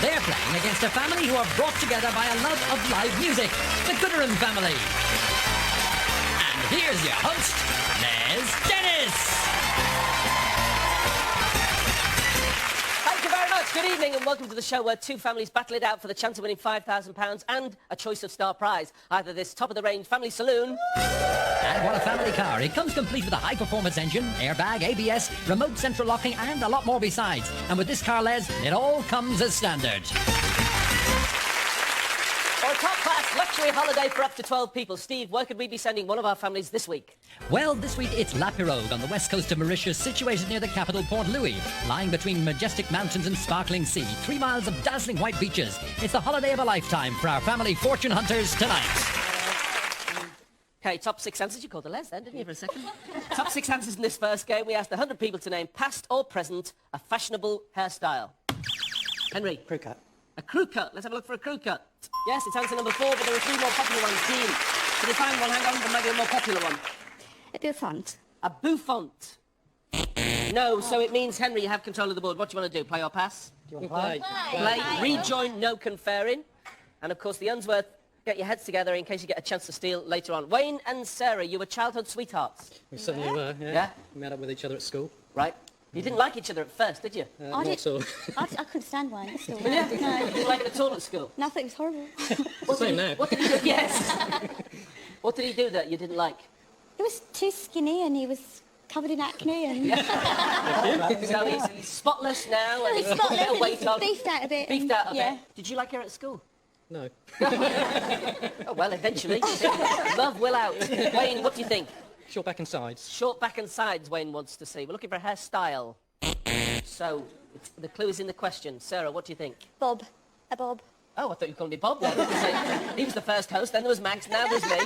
They're playing against a family who are brought together by a love of live music, the Gooderhams family. And here's your host, Les Dennis. Thank you very much. Good evening and welcome to the show where two families battle it out for the chance of winning £5,000 and a choice of star prize. Either this top-of-the-range family saloon... And what a family car. It comes complete with a high-performance engine, airbag, ABS, remote central locking and a lot more besides. And with this car, Les, it all comes as standard. Or a top-class luxury holiday for up to 12 people. Steve, where could we be sending one of our families this week? Well, this week it's La Pirogue on the west coast of Mauritius, situated near the capital Port Louis, lying between majestic mountains and sparkling sea. 3 miles of dazzling white beaches. It's the holiday of a lifetime for our family fortune hunters tonight. OK, top 6 answers. You called a Les then, didn't you, for a second? Top 6 answers in this first game. We asked 100 people to name, past or present, a fashionable hairstyle. Henry? Crew cut. A crew cut. Let's have a look for a crew cut. Yes, it's answer number 4, but there are 3 more popular ones. Jean, did you find one? Hang on, there might be a more popular one. A bouffant. A bouffant. No, so it means, Henry, you have control of the board. What do you want to do, play or pass? Do you want to play? Play. Rejoin, no conferring. And, of course, the Unsworths, get your heads together in case you get a chance to steal later on. Wayne and Sarah, you were childhood sweethearts. We certainly were, yeah. Yeah? We met up with each other at school. Right. You didn't like each other at first, did you? I Not so. I couldn't stand one. Still. You didn't like it at all at school? Nothing, it was horrible. Same now. What did he do? Yes. What did he do that you didn't like? He was too skinny and he was covered in acne and... So he's spotless now and he's got a Spotless bit of and weight on. beefed out a bit. Beefed out a yeah. bit. Did you like her at school? No. Oh, well, eventually. Love will out. Wayne, what do you think? Short back and sides. Short back and sides, Wayne wants to see. We're looking for a hairstyle. So, the clue is in the question. Sarah, what do you think? Bob. A bob. Oh, I thought you were calling me Bob then. He was the first host, then there was Max, now there's me.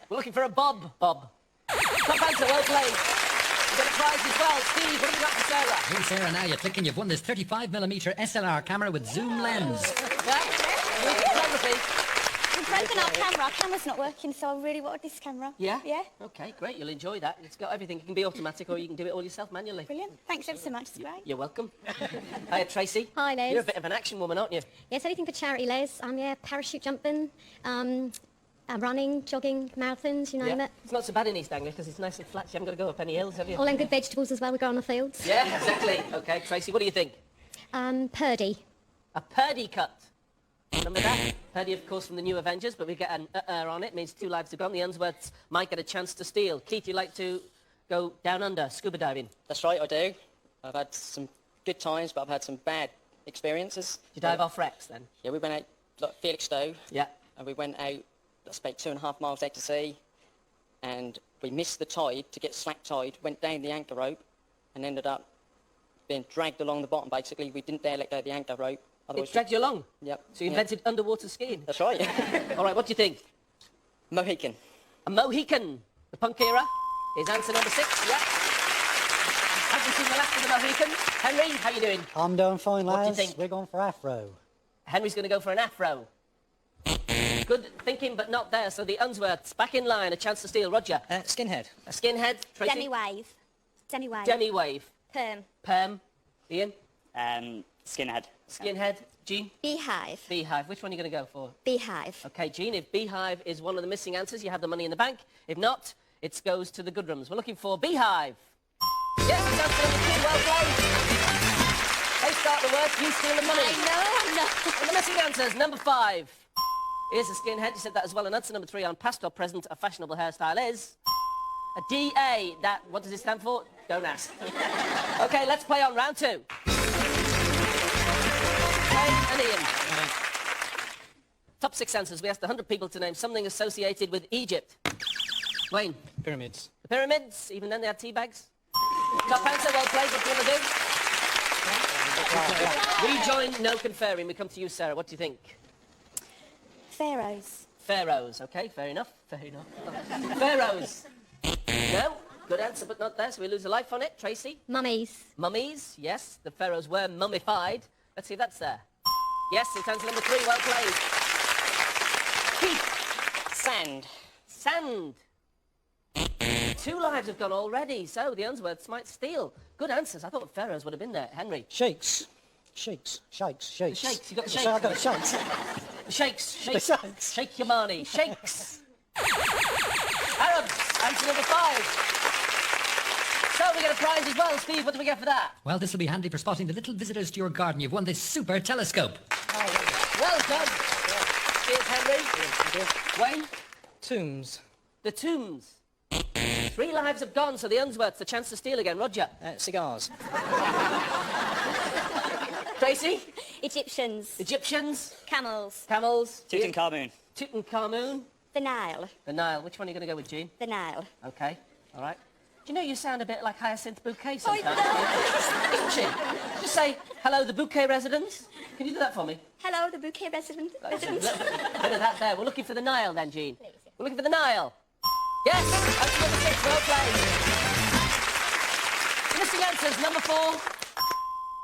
We're looking for a bob. Bob. Top answer, well played. You've got a prize as well. Steve, what have you got for Sarah? Hey, Sarah, now you're clicking. You've won this 35mm SLR camera with zoom lens. Yeah? Photography. We've broken our camera. Our camera's not working, so I really wanted this camera. Yeah? Yeah. OK, great. You'll enjoy that. It's got everything. It can be automatic or you can do it all yourself manually. Brilliant. Thanks ever so much. It's great. You're welcome. Hiya, Tracy. Hi, Les. You're a bit of an action woman, aren't you? Yes, anything for charity, Les. Yeah, parachute jumping, running, jogging, marathons, you name it. It's not so bad in East Anglia because it's nice and flat. You haven't got to go up any hills, have you? All them good vegetables as well we grow on the fields. Yeah, exactly. OK, Tracy, what do you think? Purdy. A Purdy cut. Remember that? Purdy, of course, from the new Avengers, but we get an on it. It means 2 lives have gone. The Unsworths might get a chance to steal. Keith, you like to go down under, scuba diving? That's right, I do. I've had some good times, but I've had some bad experiences. Did you dive off wrecks, then? Yeah, we went out, like Felixstowe, Yeah. and we went out, that's about 2.5 miles out to sea, and we missed the tide to get slack tide, went down the anchor rope, and ended up being dragged along the bottom, basically. We didn't dare let go of the anchor rope. It dragged you along? Yep. So you invented underwater skiing? That's right. All right, what do you think? Mohican. A Mohican. The punk era is answer number 6, yeah. Have you seen the last of the Mohicans? Henry, how you doing? I'm doing fine, lads. What do you think? We're going for afro. Henry's going to go for an afro. Good thinking, but not there. So the Unsworths back in line, a chance to steal. Roger. Skinhead. A skinhead. Tracy. Demi wave. Demi wave. Demi wave. Perm. Perm. Ian. Skinhead. Skinhead. Jean. Beehive. Beehive. Which one are you going to go for? Beehive. OK, Jean, if Beehive is one of the missing answers, you have the money in the bank. If not, it goes to the Gooderhams. We're looking for Beehive. Yes, it's answer number 2. Well played. They start the work, you steal the money. I know. And the missing answers, number 5. Here's a skinhead. You said that as well. And answer number 3 on past or present, a fashionable hairstyle is... a DA. That, what does it stand for? Don't ask. OK, let's play on round 2. Kane and Ian. Top 6 answers. We asked 100 people to name something associated with Egypt. Wayne. Pyramids. The pyramids. Even then they had tea bags. Top answer. Well played. What do you want to do? Rejoin, no conferring. We come to you, Sarah. What do you think? Pharaohs. Pharaohs. OK, fair enough. Fair enough. Pharaohs. No. Good answer, but not there, so we lose a life on it. Tracy? Mummies. Mummies. Yes, the pharaohs were mummified. Let's see if that's there. Yes, it's answer number 3. Well played. Keith. Sand. Sand. 2 lives have gone already, so the Unsworths might steal. Good answers. I thought pharaohs would have been there. Henry. Sheiks. Shakes. The shakes, you got the shakes. I got the shakes. The shakes. The shakes. Shake your money. Shakes. Arabs, answer number 5. So we get a prize as well. Steve, what do we get for that? Well, this will be handy for spotting the little visitors to your garden. You've won this super telescope. Well done. Cheers, Henry. Wayne? Tombs. The tombs. 3 lives have gone, so the Unsworths, the chance to steal again. Roger. Cigars. Tracy? Egyptians. Egyptians. Camels. Camels. Tutankhamun. Tutankhamun. The Nile. The Nile. Which one are you going to go with, Jean? The Nile. Okay. All right. Do you know you sound a bit like Hyacinth Bouquet sometimes? Isn't she? Just say, hello, the Bouquet residents. Can you do that for me? Hello, the bouquet resident. Bit of that there. We're looking for the Nile then, Jean. We're looking for the Nile. Yes, answer number 6, well played. Missing answers, number 4,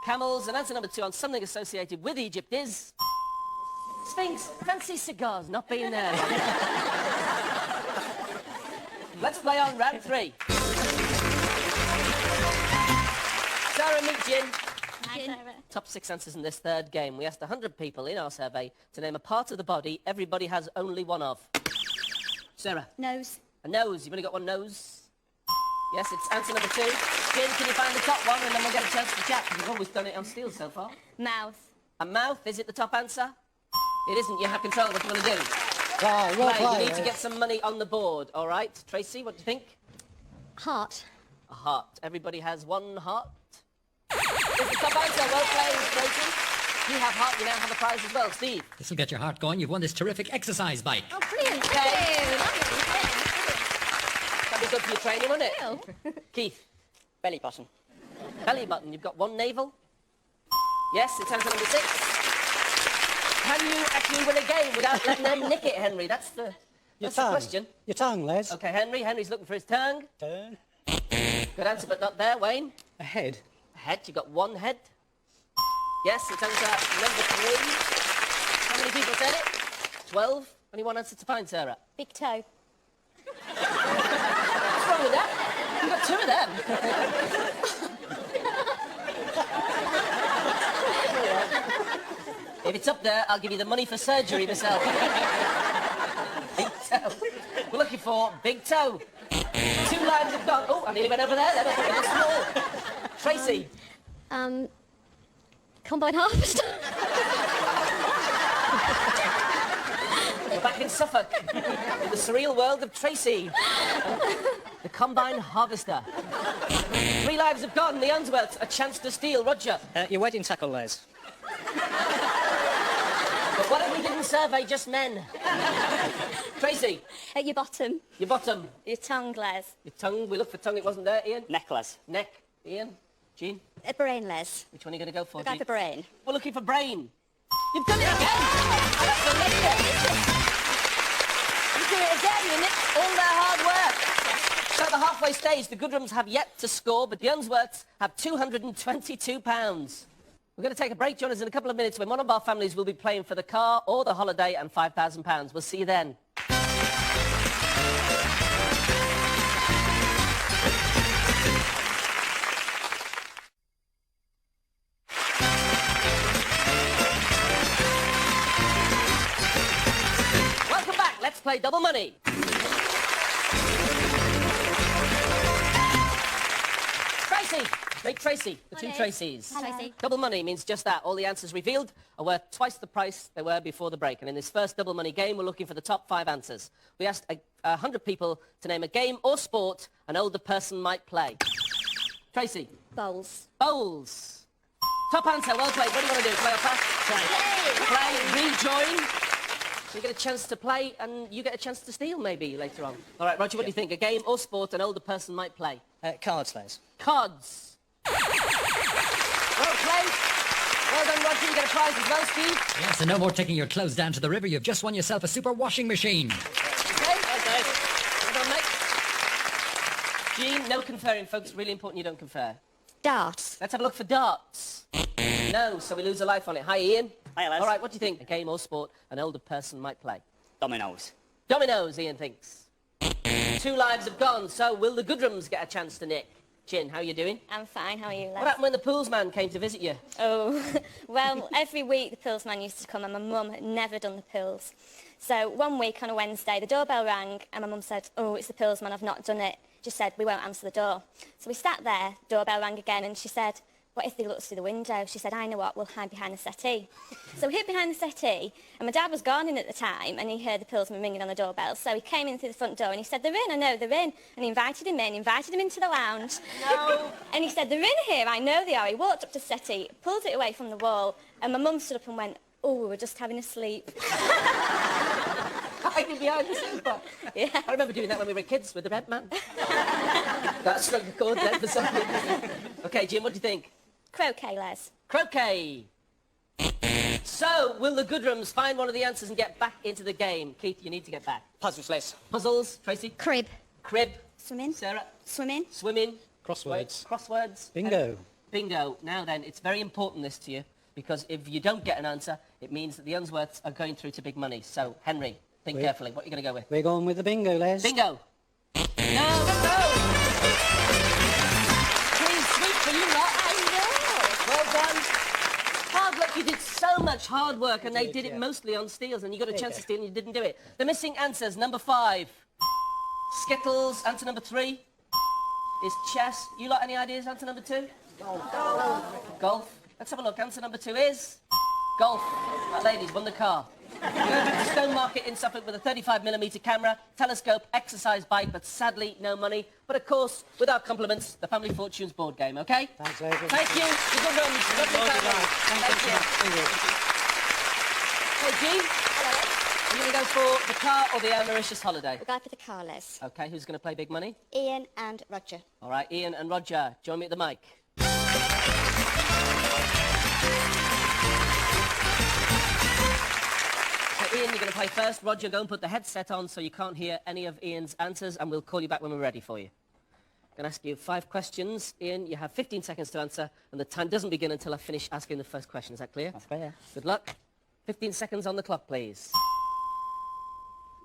camels, and answer number 2 on something associated with Egypt is... Sphinx. Fancy cigars, not being there. Let's play on round 3. Sarah, meet Jin. Top 6 answers in this 3rd game. We asked 100 people in our survey to name a part of the body everybody has only one of. Sarah. Nose. A nose. You've only got one nose. Yes, it's answer number 2. Jin, can you find the top one and then we'll get a chance to chat? You've always done it on steel so far. Mouth. A mouth. Is it the top answer? It isn't. You have control. What do you want to do? Well You need to get some money on the board. All right. Tracy, what do you think? Heart. A heart. Everybody has one heart. It's the top answer. Well played, Tracy. You have heart. You now have a prize as well. Steve. This will get your heart going. You've won this terrific exercise bike. Oh, brilliant. Okay. Thank That'd be good for your training, wouldn't it? Keith. Belly button. Belly button. You've got one navel. Yes, it's answer number 6. Can you actually win a game without letting them nick it, Henry? That's the question. Your tongue, Les. Okay, Henry. Henry's looking for his tongue. Turn. Good answer, but not there. Wayne. A head. Head. You've got one head. Yes, it's answer number 3. How many people said it? 12. Only one answer to find, Sarah. Big toe. What's wrong with that? You've got 2 of them. If it's up there, I'll give you the money for surgery myself. Big toe. We're looking for big toe. 2 lives have gone. Oh, I nearly went over there. They're looking small. Tracy. you. Combine harvester. We're back in Suffolk. In the surreal world of Tracy. The combine harvester. 3 lives have gone. The Unsworths, a chance to steal. Roger. Your wedding tackle, Les. But what if we didn't survey just men? Tracy. At your bottom. Your bottom. Your tongue, Les. Your tongue. We looked for tongue. It wasn't there. Ian. Necklace. Neck. Ian. Jean. A brain, Les. Which one are you going to go for, Go Jean? for brain. We're looking for brain. You've done it again! That's amazing. You do it again. You nicked all their hard work. So at the halfway stage, the Gooderhams have yet to score, but the Unsworths have £222. We're going to take a break. Join us in a couple of minutes when one of our families will be playing for the car or the holiday and £5,000. We'll see you then. Welcome back. Let's play double money. Tracy. Meet Tracy. The 2 Tracys. Tracy. Double money means just that. All the answers revealed are worth twice the price they were before the break. And in this first double money game, we're looking for the top 5 answers. We asked 100 people to name a game or sport an older person might play. Tracy. Bowls. Bowls. Top answer. Well played. What do you want to do? Play or pass? Play. Rejoin. You get a chance to play and you get a chance to steal maybe later on. All right, Roger, what do you think? A game or sport an older person might play? Cards, Les. Cards. Well played. Well done, Roger. You get a prize as well, Steve. Yes, and no more taking your clothes down to the river. You've just won yourself a super washing machine. Okay. Well done, mate. Jean, no conferring, folks. Really important you don't confer. Darts. Let's have a look for darts. No, so we lose a life on it. Hi, Ian. Hi, Les. All right, what do you think? A game or sport an older person might play? Dominoes. Dominoes, Ian thinks. 2 lives have gone, so will the Gooderhams get a chance to nick? Chin, how you doing? I'm fine, how are you, Les? What happened when the pools man came to visit you? Oh, well, every week the pills man used to come and my mum had never done the pills. So one week on a Wednesday, the doorbell rang and my mum said, oh, it's the pills man, I've not done it. She said, we won't answer the door. So we sat there, doorbell rang again, and she said, what if they looked through the window? She said, I know what, we'll hide behind the settee. So we hid behind the settee, and my dad was gardening at the time, and he heard the pillsman ringing on the doorbell. So he came in through the front door, and he said, they're in, I know, they're in. And he invited him into the lounge. No. And he said, they're in here, I know they are. He walked up to the settee, pulled it away from the wall, and my mum stood up and went, oh, we were just having a sleep. Hiding behind the sofa. Yeah. I remember doing that when we were kids with the red man. That struck a chord then for something. OK, Jim, what do you think? Croquet, Les. Croquet. So, will the Gooderhams find one of the answers and get back into the game? Keith, you need to get back. Puzzles, Les. Puzzles, Tracy? Crib. Crib. Swimming. Sarah? Swimming. Swimming. Crosswords. Crosswords. Bingo. Bingo. Now then, it's very important this to you, because if you don't get an answer, it means that the Unsworths are going through to big money. So, Henry, think carefully. What are you going to go with? We're going with the bingo, Les. Bingo. No. Clean sweep for you lot. Well done. Hard work. You did so much hard work, and they did it mostly on steals, and you got a chance to steal and you didn't do it. The missing answers, number 5. Skittles. Answer number 3 is chess. You lot any ideas? Answer number 2? Golf. Let's have a look. Answer number 2 is golf. That lady's won the car. Stone Market in Suffolk with a 35mm camera, telescope, exercise bike, but sadly no money. But of course, with our compliments, the Family Fortunes board game, OK? Thanks, Les. Thank you. The Gooderhams. Lovely family. Thank you. Hey, G. Hello. Are you going to go for the car or the Mauritius holiday? We'll go for the car, Les. OK, who's going to play big money? Ian and Roger. All right, Ian and Roger, join me at the mic. Ian, you're going to play first. Roger, go and put the headset on so you can't hear any of Ian's answers, and we'll call you back when we're ready for you. I'm going to ask you 5 questions. Ian, you have 15 seconds to answer, and the time doesn't begin until I finish asking the first question. Is that clear? That's fair. Good luck. 15 seconds on the clock, please.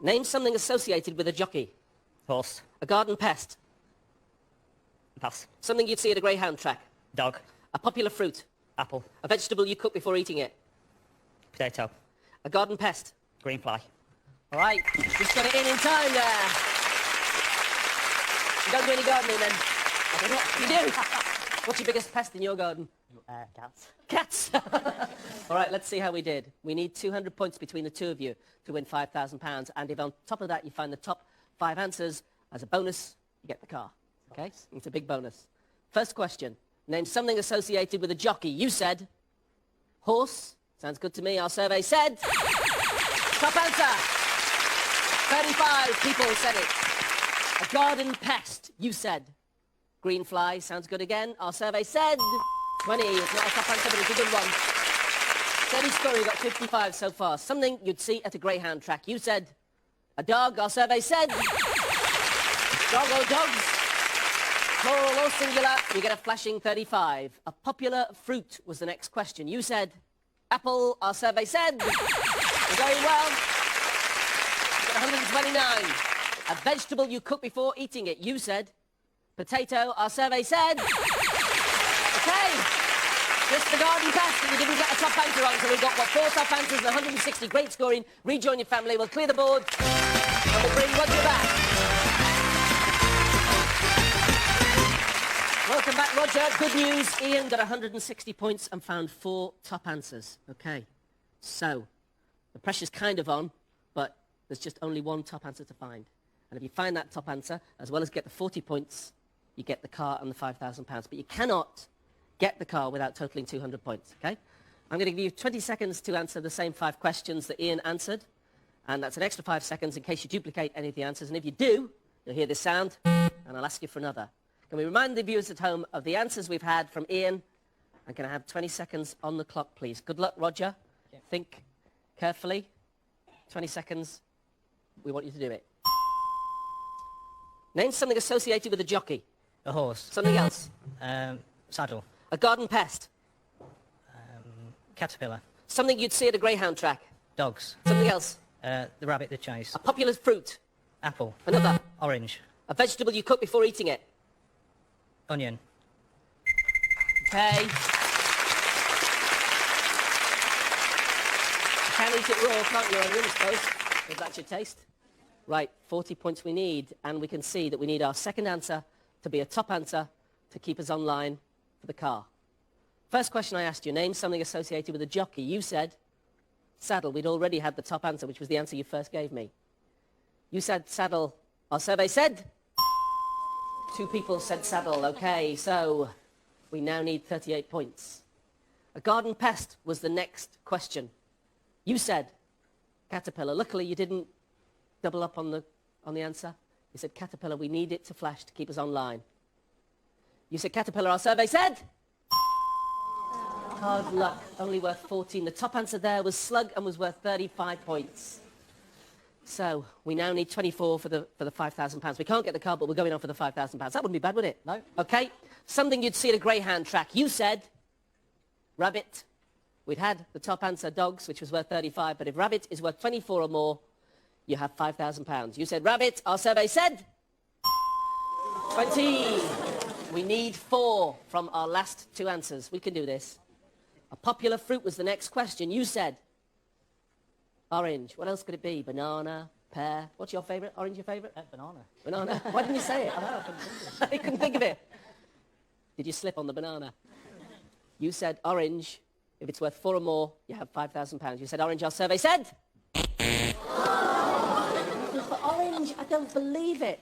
Name something associated with a jockey. Horse. A garden pest. Pass. Something you'd see at a greyhound track. Dog. A popular fruit. Apple. A vegetable you cook before eating it. Potato. A garden pest. Green fly. All right, just got it in time there. You don't do any gardening then? You do? What's your biggest pest in your garden? Cats. Cats. All right, let's see how we did. We need 200 points between the two of you to win £5,000. And if on top of that you find the top 5 answers, as a bonus, you get the car. Okay? It's a big bonus. First question. Name something associated with a jockey. You said horse. Sounds good to me. Our survey said top answer. 35 people said it. A garden pest. You said green fly. Sounds good again. Our survey said 20. It's not a top answer, but it's a good one. Steady score. You got 55 so far. Something you'd see at a greyhound track. You said a dog. Our survey said dog or dogs. Plural or singular. You get a flashing 35. A popular fruit was the next question. You said apple. Our survey said you're going well. You got 129. A vegetable you cook before eating it. You said potato. Our survey said okay. Just the garden pest, and you didn't get a top answer on, so we've got, 4 top answers and 160. Great scoring. Rejoin your family. We'll clear the board, and we'll bring Roger back. Welcome back, Roger. Good news. Ian got 160 points and found 4 top answers. OK. So, the pressure's kind of on, but there's just only 1 top answer to find. And if you find that top answer, as well as get the 40 points, you get the car and the £5,000. But you cannot get the car without totaling 200 points, OK? I'm going to give you 20 seconds to answer the same 5 questions that Ian answered. And that's an extra 5 seconds in case you duplicate any of the answers. And if you do, you'll hear this sound, and I'll ask you for another. Can we remind the viewers at home of the answers we've had from Ian? I'm going to have 20 seconds on the clock, please. Good luck, Roger. Yeah. Think carefully. 20 seconds. We want you to do it. Name something associated with a jockey. A horse. Something else. Saddle. A garden pest. Caterpillar. Something you'd see at a greyhound track. Dogs. Something else. The rabbit that chase. A popular fruit. Apple. Another. Orange. A vegetable you cook before eating it. Onion. Okay. You can eat it raw, can't you, onion, I suppose, if that's your taste? Right, 40 points we need, and we can see that we need our second answer to be a top answer to keep us online for the car. First question I asked you, name something associated with a jockey. You said saddle. We'd already had the top answer, which was the answer you first gave me. You said saddle. Our survey said 2 people said saddle. Okay, so we now need 38 points. A garden pest was the next question. You said caterpillar. Luckily, you didn't double up on the answer. You said caterpillar. We need it to flash to keep us online. You said caterpillar. Our survey said hard luck. Only worth 14. The top answer there was slug and was worth 35 points. So we now need 24 for the £5,000. We can't get the car, but we're going on for the £5,000. That wouldn't be bad, would it? No. Okay. Something you'd see at a greyhound track. You said rabbit. We'd had the top answer, dogs, which was worth 35. But if rabbit is worth 24 or more, you have £5,000. You said rabbit. Our survey said 20. We need 4 from our last 2 answers. We can do this. A popular fruit was the next question. You said orange. What else could it be? Banana, pear. What's your favourite? Orange your favourite? Banana. Banana. Why didn't you say it? I couldn't think of it. Did you slip on the banana? You said orange. If it's worth 4 or more, you have £5,000. You said orange. Our survey said for orange. I don't believe it.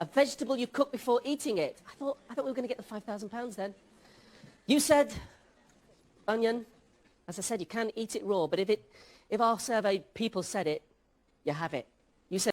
A vegetable you cook before eating it. I thought we were going to get the £5,000 then. You said onion. As I said, you can eat it raw, but if our survey people said it, you have it.